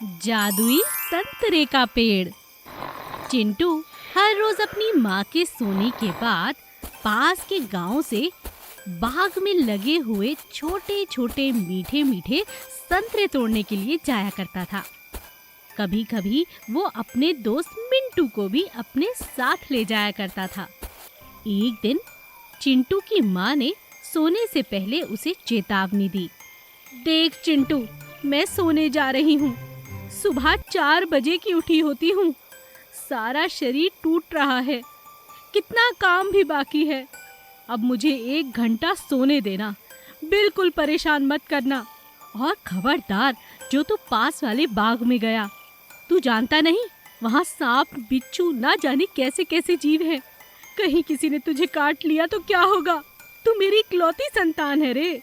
जादुई संतरे का पेड़। चिंटू हर रोज अपनी माँ के सोने के बाद पास के गांव से बाग में लगे हुए छोटे छोटे मीठे मीठे संतरे तोड़ने के लिए जाया करता था। कभी कभी वो अपने दोस्त मिंटू को भी अपने साथ ले जाया करता था। एक दिन चिंटू की माँ ने सोने से पहले उसे चेतावनी दी। देख चिंटू, मैं सोने जा रही हूँ। सुबह 4 बजे की उठी होती हूँ। सारा शरीर टूट रहा है, कितना काम भी बाकी है। अब मुझे 1 घंटा सोने देना, बिल्कुल परेशान मत करना। और खबरदार, जो तू पास वाले बाग में गया, तू जानता नहीं वहाँ सांप बिच्छू ना जाने कैसे कैसे जीव हैं। कहीं किसी ने तुझे काट लिया तो क्या होगा? तू मेरी इकलौती संतान है रे।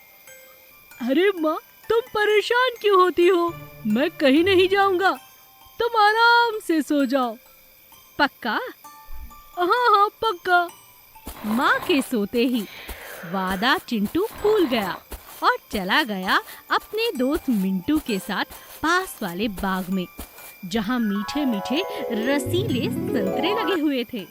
अरे माँ, तुम परेशान क्यों होती हो? मैं कहीं नहीं जाऊंगा, तुम आराम से सो जाओ। पक्का? हाँ हाँ पक्का। माँ के सोते ही वादा चिंटू भूल गया और चला गया अपने दोस्त मिंटू के साथ पास वाले बाग में, जहाँ मीठे मीठे रसीले संतरे लगे हुए थे।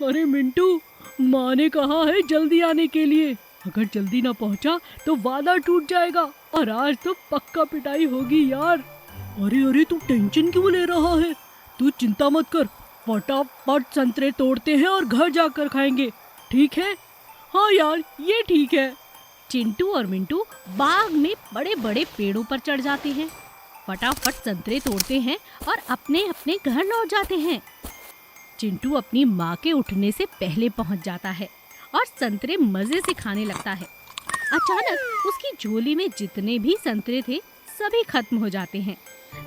अरे मिंटू, माँ ने कहा है जल्दी आने के लिए। अगर जल्दी ना पहुँचा तो वादा टूट जाएगा और आज तो पक्का पिटाई होगी यार। अरे अरे, तू टेंशन क्यों ले रहा है? तू चिंता मत कर, फटाफट संतरे तोड़ते हैं और घर जाकर खाएंगे, ठीक है? हाँ यार, ये ठीक है। चिंटू और मिंटू बाग में बड़े बड़े पेड़ों पर चढ़ जाते हैं, फटाफट संतरे तोड़ते हैं और अपने अपने घर लौट जाते हैं। चिंटू अपनी माँ के उठने से पहले पहुँच जाता है और संतरे मजे से खाने लगता है। अचानक उसकी झोली में जितने भी संतरे थे सभी खत्म हो जाते हैं,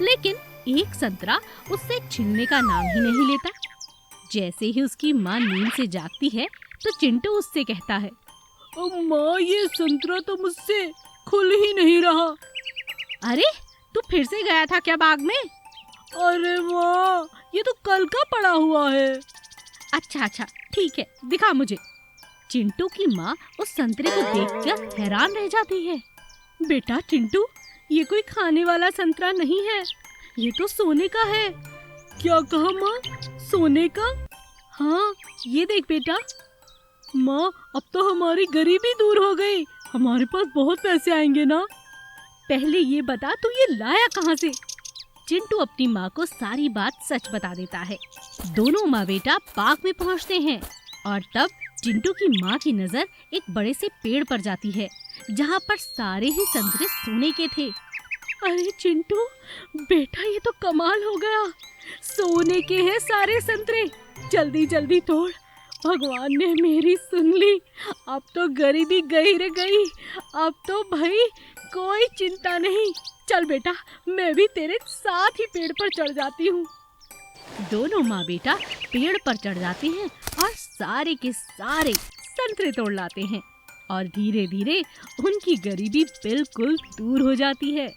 लेकिन एक संतरा उससे छिलने का नाम ही नहीं लेता। जैसे ही उसकी माँ नींद से जागती है तो चिंटू उससे कहता है, माँ, ये संतरा तो मुझसे खुल ही नहीं रहा। अरे, तू फिर से गया था क्या बाग में? अरे माँ, ये तो कल का पड़ा हुआ है। अच्छा, ठीक है, दिखा मुझे। चिंटू की माँ उस संतरे को देखकर हैरान रह जाती है। बेटा चिंटू, ये कोई खाने वाला संतरा नहीं है, ये तो सोने का है। क्या कहा माँ? सोने का? हाँ, ये देख बेटा। माँ, अब तो हमारी गरीबी दूर हो गई, हमारे पास बहुत पैसे आएंगे ना। पहले ये बता, तू ये लाया कहाँ से? चिंटू अपनी माँ को सारी बात सच बता देता है। दोनों माँ बेटा बाग में पहुँचते हैं और तब चिंटू की माँ की नजर एक बड़े से पेड़ पर जाती है, जहाँ पर सारे ही संतरे सोने के थे। अरे चिंटू बेटा, ये तो कमाल हो गया, सोने के हैं सारे संतरे। जल्दी जल्दी तोड़, भगवान ने मेरी सुन ली। अब तो गरीबी गई रे गई, अब तो भाई कोई चिंता नहीं। चल बेटा, मैं भी तेरे साथ ही पेड़ पर चढ़ जाती हूँ। दोनों माँ बेटा पेड़ पर चढ़ जाते हैं और सारे के सारे संतरे तोड़ लाते हैं और धीरे धीरे उनकी गरीबी बिल्कुल दूर हो जाती है।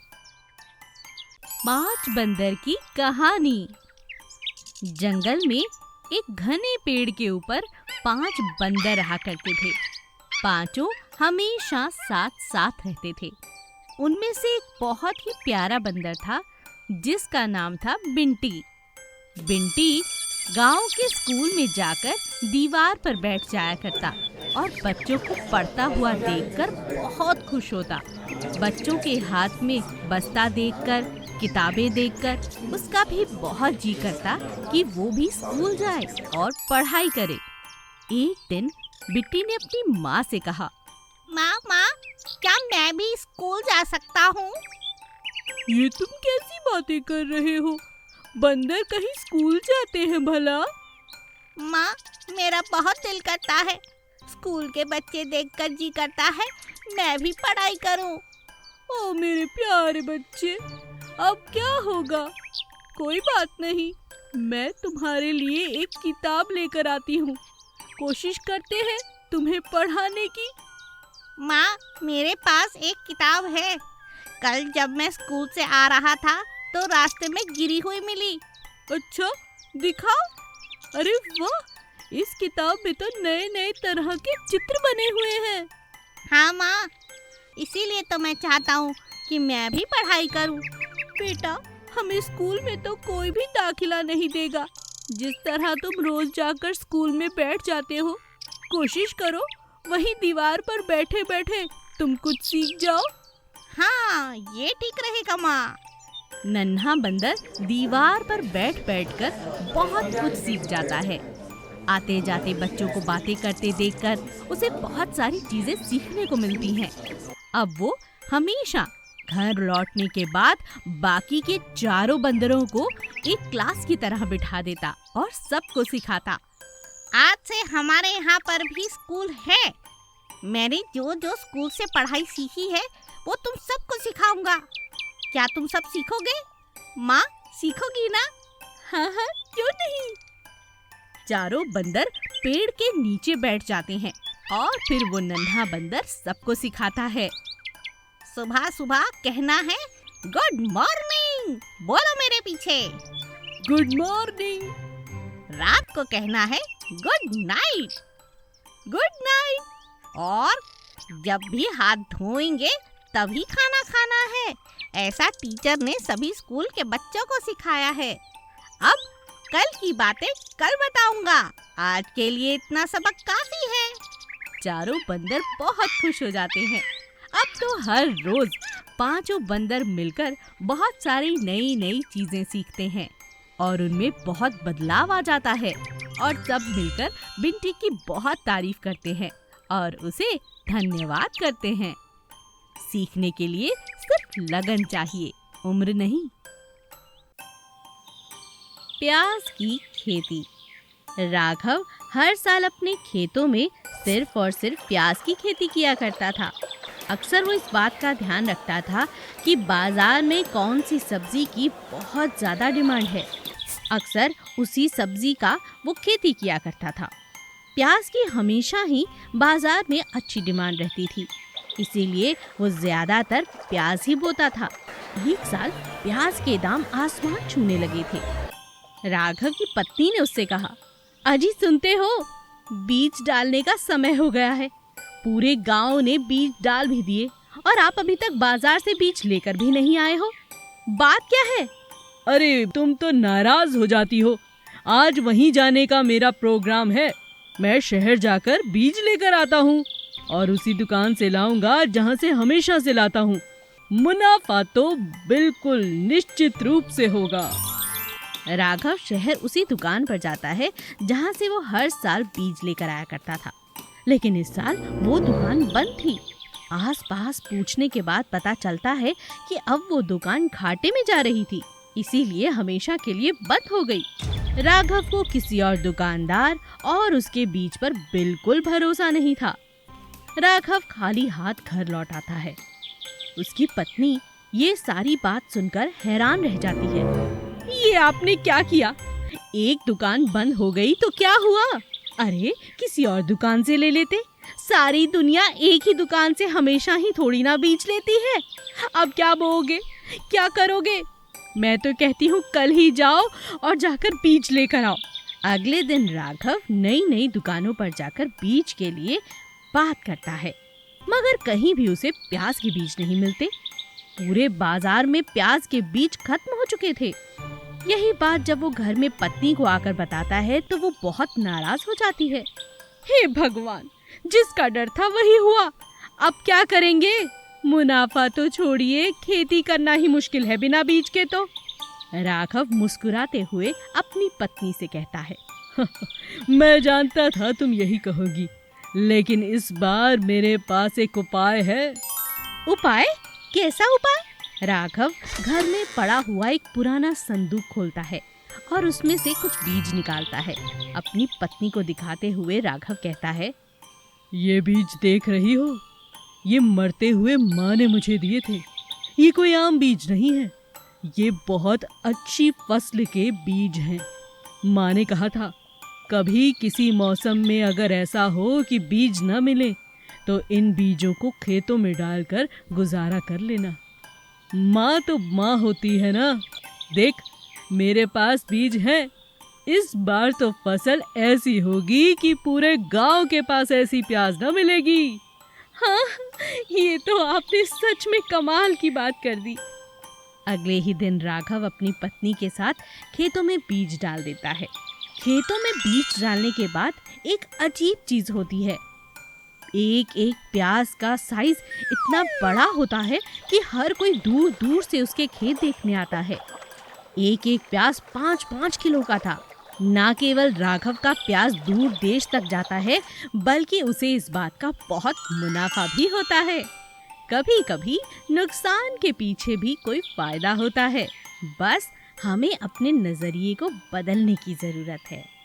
5 बंदर की कहानी। जंगल में एक घने पेड़ के ऊपर 5 बंदर रहा करते थे। पांचों हमेशा साथ साथ रहते थे। उनमें से एक बहुत ही प्यारा बंदर था जिसका नाम था बिंटी। बिंटी गांव के स्कूल में जाकर दीवार पर बैठ जाया करता और बच्चों को पढ़ता हुआ देखकर बहुत खुश होता। बच्चों के हाथ में बस्ता देखकर, किताबें देखकर उसका भी बहुत जी करता कि वो भी स्कूल जाए और पढ़ाई करे। एक दिन बिट्टी ने अपनी माँ से कहा, माँ, क्या मैं भी स्कूल जा सकता हूँ? ये तुम कैसी बातें कर रहे हो? बंदर कहीं स्कूल जाते हैं भला? माँ, मेरा बहुत दिल करता है, स्कूल के बच्चे देखकर जी करता है मैं भी पढ़ाई करूँ। ओ मेरे प्यारे बच्चे, अब क्या होगा? कोई बात नहीं, मैं तुम्हारे लिए एक किताब लेकर आती हूँ। कोशिश करते हैं तुम्हें पढ़ाने की। माँ, मेरे पास एक किताब है। कल जब मैं स्कूल से आ रहा था तो रास्ते में गिरी हुई मिली। अच्छा, दिखाओ। अरे वाह, इस किताब में तो नए नए तरह के चित्र बने हुए हैं। हाँ माँ, इसीलिए तो मैं चाहता हूँ कि मैं भी पढ़ाई करूँ। बेटा, हमें स्कूल में तो कोई भी दाखिला नहीं देगा। जिस तरह तुम रोज जाकर स्कूल में बैठ जाते हो, कोशिश करो वहीं दीवार पर बैठे बैठे तुम कुछ सीख जाओ। हाँ, ये ठीक रहेगा माँ। नन्हा बंदर दीवार पर बैठ बैठकर बहुत कुछ सीख जाता है। आते जाते बच्चों को बातें करते देखकर उसे बहुत सारी चीजें सीखने को मिलती हैं। अब वो हमेशा घर लौटने के बाद बाकी के चारों बंदरों को एक क्लास की तरह बिठा देता और सबको सिखाता। आज से हमारे यहाँ पर भी स्कूल है। मैंने जो जो स्कूल से पढ़ाई सीखी है वो तुम सबको सिखाऊंगा। क्या तुम सब सीखोगे? माँ, सीखोगी ना? हाँ हाँ, क्यों नहीं। चारों बंदर पेड़ के नीचे बैठ जाते हैं और फिर वो नन्हा बंदर सबको सिखाता है। सुबह सुबह कहना है गुड मॉर्निंग, बोलो मेरे पीछे। Good morning. रात को कहना है गुड नाइट, गुड नाइट। और जब भी हाथ धोएंगे तभी खाना खाना है। ऐसा टीचर ने सभी स्कूल के बच्चों को सिखाया है। अब कल की बातें कल बताऊंगा। आज के लिए इतना सबक काफी है। चारों बंदर बहुत खुश हो जाते हैं। अब तो हर रोज पांचों बंदर मिलकर बहुत सारी नई नई चीजें सीखते हैं और उनमें बहुत बदलाव आ जाता है और सब मिलकर बिंटी की बहुत तारीफ करते हैं और उसे धन्यवाद करते हैं। सीखने के लिए सिर्फ लगन चाहिए, उम्र नहीं। प्याज की खेती। राघव हर साल अपने खेतों में सिर्फ और सिर्फ प्याज की खेती किया करता था। अक्सर वो इस बात का ध्यान रखता था कि बाजार में कौन सी सब्जी की बहुत ज़्यादा डिमांड है। अक्सर उसी सब्जी का वो खेती किया करता था। प्याज की हमेशा ही बाजार में अच्छी डिमांड रहती थी, इसीलिए वो ज़्यादातर प्याज ही बोता था। एक साल प्याज के दाम आसमान छूने लगे थे। राघव की पत्नी ने उससे कहा, अजी सुनते हो, बीज डालने का समय हो गया है। पूरे गांव ने बीज डाल भी दिए और आप अभी तक बाजार से बीज लेकर भी नहीं आए हो। बात क्या है? अरे तुम तो नाराज हो जाती हो। आज वहीं जाने का मेरा प्रोग्राम है। मैं शहर जाकर बीज लेकर आता हूँ और उसी दुकान से लाऊंगा जहाँ से हमेशा से लाता हूँ। मुनाफा तो बिल्कुल निश्चित रूप से होगा। राघव शहर उसी दुकान पर जाता है जहाँ से वो हर साल बीज लेकर आया करता था, लेकिन इस साल वो दुकान बंद थी। आस-पास पूछने के बाद पता चलता है कि अब वो दुकान घाटे में जा रही थी, इसीलिए हमेशा के लिए बंद हो गई। राघव को किसी और दुकानदार और उसके बीज पर बिल्कुल भरोसा नहीं था। राघव खाली हाथ घर लौट आता है। उसकी पत्नी ये सारी बात सुनकर हैरान रह जाती है। ये आपने क्या किया? एक दुकान बंद हो गई तो क्या हुआ? अरे किसी और दुकान से ले लेते। सारी दुनिया एक ही दुकान से हमेशा ही थोड़ी ना बीज लेती है। अब क्या बोओगे, क्या करोगे? मैं तो कहती हूँ कल ही जाओ और जाकर बीज लेकर आओ। अगले दिन राघव नई नई दुकानों पर जाकर बीज के लिए बात करता है, मगर कहीं भी उसे प्याज के बीज नहीं मिलते। पूरे बाजार में प्याज के बीज खत्म हो चुके थे। यही बात जब वो घर में पत्नी को आकर बताता है तो वो बहुत नाराज हो जाती है। हे भगवान, जिसका डर था वही हुआ। अब क्या करेंगे? मुनाफा तो छोड़िए, खेती करना ही मुश्किल है बिना बीज के तो। राघव मुस्कुराते हुए अपनी पत्नी से कहता है, मैं जानता था तुम यही कहोगी, लेकिन इस बार मेरे पास एक उपाय है। उपाय? कैसा उपाय? राघव घर में पड़ा हुआ एक पुराना संदूक खोलता है और उसमें से कुछ बीज निकालता है। अपनी पत्नी को दिखाते हुए राघव कहता है, ये बीज देख रही हो? ये मरते हुए माँ ने मुझे दिए थे। ये कोई आम बीज नहीं है, ये बहुत अच्छी फसल के बीज हैं। माँ ने कहा था, कभी किसी मौसम में अगर ऐसा हो कि बीज न मिले तो इन बीजों को खेतों में डालकर गुजारा कर लेना। माँ तो माँ होती है ना। देख, मेरे पास बीज है। इस बार तो फसल ऐसी होगी कि पूरे गांव के पास ऐसी प्याज न मिलेगी। हाँ, ये तो आपने सच में कमाल की बात कर दी। अगले ही दिन राघव अपनी पत्नी के साथ खेतों में बीज डाल देता है। खेतों में बीज डालने के बाद एक अजीब चीज होती है। एक एक प्याज का साइज इतना बड़ा होता है कि हर कोई दूर दूर से उसके खेत देखने आता है। एक एक प्याज 5-5 किलो का था। ना केवल राघव का प्याज दूर देश तक जाता है, बल्कि उसे इस बात का बहुत मुनाफा भी होता है। कभी कभी नुकसान के पीछे भी कोई फायदा होता है। बस हमें अपने नजरिए को बदलने की जरूरत है।